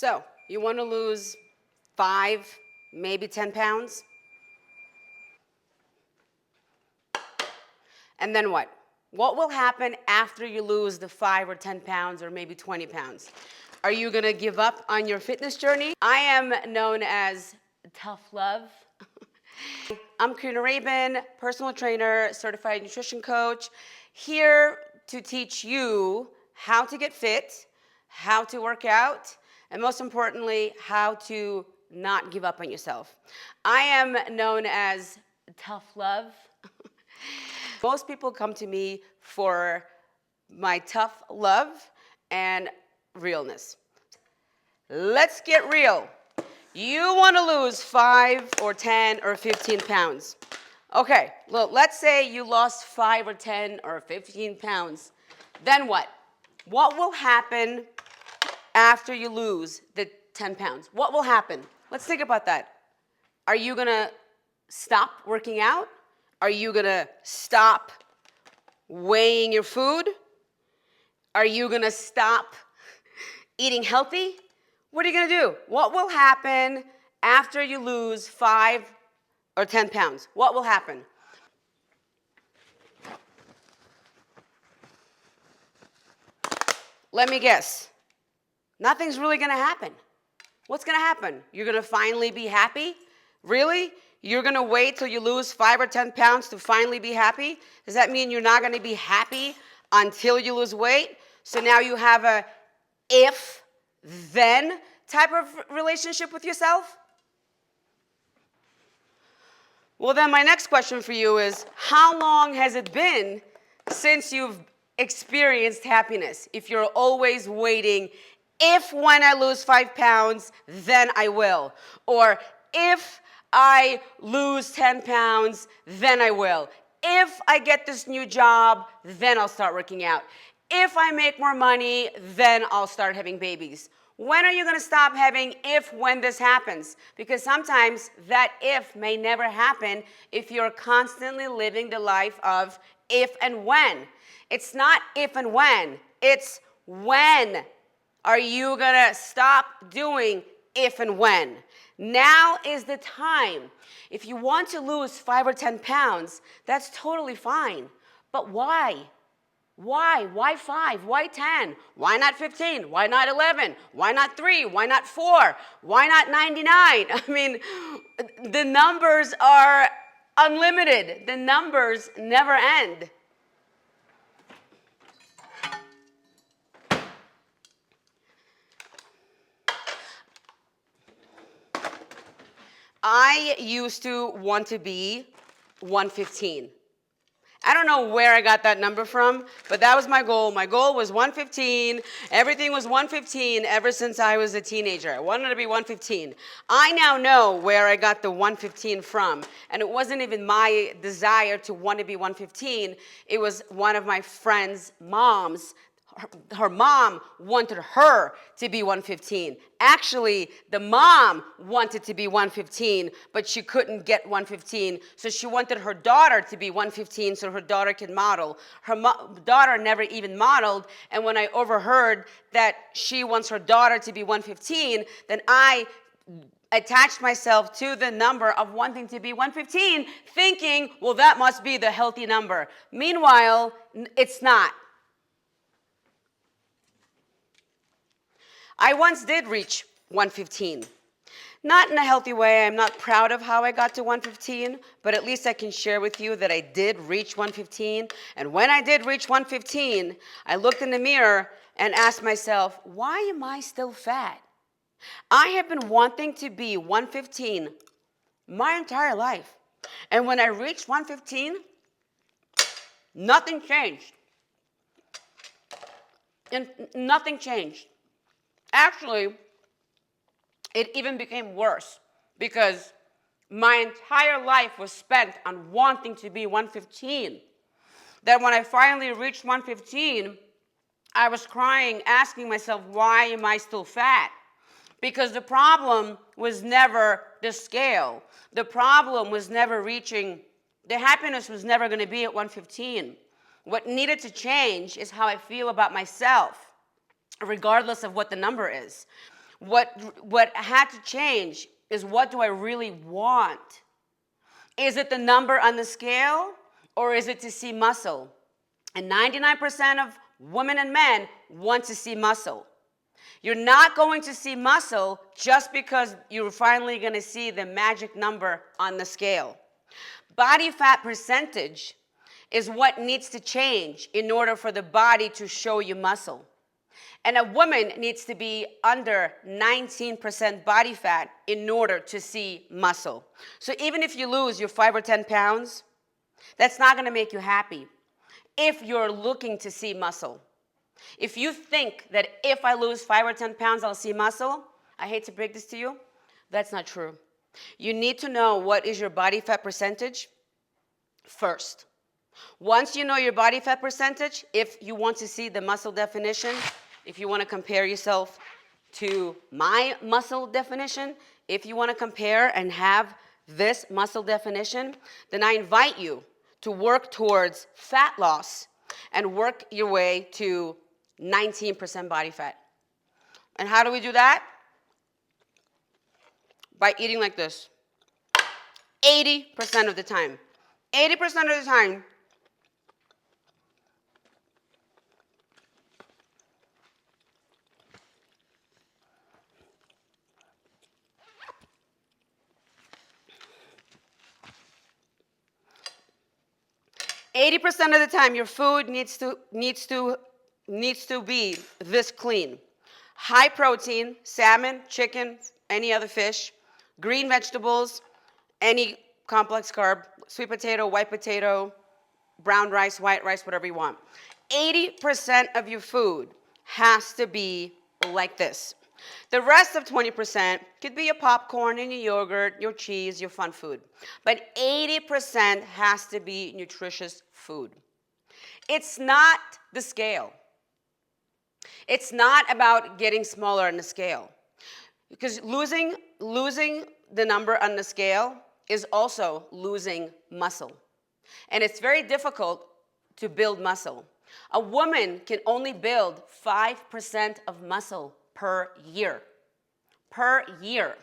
So you want to lose 5, maybe 10 pounds? And then what? What will happen after you lose the 5 or 10 pounds or maybe 20 pounds? Are you going to give up on your fitness journey? I am known as Tough Love. I'm Karina Rabin, personal trainer, certified nutrition coach, here to teach you how to get fit, how to work out, and most importantly, how to not give up on yourself. I am known as Tough Love. Most people come to me for my tough love and realness. Let's get real. You want to lose 5 or 10 or 15 pounds. Okay, look, let's say you lost 5 or 10 or 15 pounds. Then what? What will happen after you lose the 10 pounds? What will happen? Let's think about that. Are you going to stop working out? Are you going to stop weighing your food? Are you going to stop eating healthy? What are you going to do? What will happen after you lose 5 or 10 pounds? What will happen? Let me guess. Nothing's really going to happen. What's going to happen? You're going to finally be happy? Really? You're going to wait till you lose 5 or 10 pounds to finally be happy? Does that mean you're not going to be happy until you lose weight? So now you have a if-then type of relationship with yourself? Well, then my next question for you is, how long has it been since you've experienced happiness? If you're always waiting, if when I lose 5 pounds, then I will. Or if I lose 10 pounds, then I will. If I get this new job, then I'll start working out. If I make more money, then I'll start having babies. When are you going to stop having when this happens? Because sometimes that if may never happen if you're constantly living the life of if and when. It's not if and when. It's when are you going to stop doing if and when. Now is the time. If you want to lose 5 or 10 pounds, that's totally fine. But why? Why? Why 5? Why 10? Why not 15? Why not 11? Why not 3? Why not 4? Why not 99? I mean, the numbers are unlimited. The numbers never end. I used to want to be 115. I don't know where I got that number from, but that was my goal. My goal was 115. Everything was 115 ever since I was a teenager. I wanted to be 115. I now know where I got the 115 from, and it wasn't even my desire to want to be 115. It was one of my friend's moms. Her mom wanted her to be 115. Actually, the mom wanted to be 115, but she couldn't get 115, so she wanted her daughter to be 115 so her daughter can model. Her daughter never even modeled, and when I overheard that she wants her daughter to be 115, then I attached myself to the number of wanting to be 115, thinking, well, that must be the healthy number. Meanwhile, it's not. I once did reach 115. Not in a healthy way. I'm not proud of how I got to 115, but at least I can share with you that I did reach 115. And when I did reach 115, I looked in the mirror and asked myself, why am I still fat? I have been wanting to be 115 my entire life. And when I reached 115, nothing changed. And nothing changed. Actually, it even became worse because my entire life was spent on wanting to be 115. That when I finally reached 115, I was crying, asking myself, why am I still fat? Because the problem was never the scale. The problem was never reaching, the happiness was never going to be at 115. What needed to change is how I feel about myself, regardless of what the number is. What had to change is, what do I really want? Is it the number on the scale, or is it to see muscle? And 99% of women and men want to see muscle. You're not going to see muscle just because you're finally going to see the magic number on the scale. Body fat percentage is what needs to change in order for the body to show you muscle. And a woman needs to be under 19% body fat in order to see muscle. So even if you lose your 5 or 10 pounds, that's not going to make you happy if you're looking to see muscle. If you think that if I lose 5 or 10 pounds, I'll see muscle, I hate to break this to you, that's not true. You need to know what is your body fat percentage first. Once you know your body fat percentage, if you want to see the muscle definition, if you want to compare yourself to my muscle definition, if you want to compare and have this muscle definition, then I invite you to work towards fat loss and work your way to 19% body fat. And how do we do that? By eating like this. 80% of the time. 80% of the time, your food needs to be this clean. High protein, salmon, chicken, any other fish, green vegetables, any complex carb, sweet potato, white potato, brown rice, white rice, whatever you want. 80% of your food has to be like this. The rest of 20% could be your popcorn and your yogurt, your cheese, your fun food. But 80% has to be nutritious food. It's not the scale. It's not about getting smaller on the scale. Because losing the number on the scale is also losing muscle. And it's very difficult to build muscle. A woman can only build 5% of muscle per year. Per year.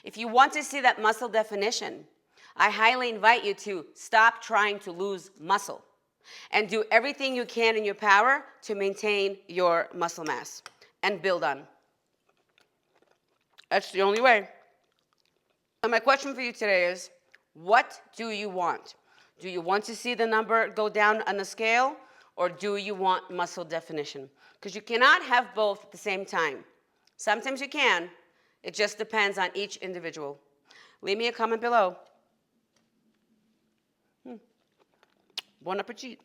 If you want to see that muscle definition, I highly invite you to stop trying to lose muscle and do everything you can in your power to maintain your muscle mass and build on. That's the only way. And my question for you today is, what do you want? Do you want to see the number go down on the scale, or do you want muscle definition? Because you cannot have both at the same time. Sometimes you can. It just depends on each individual. Leave me a comment below. Bon appetit.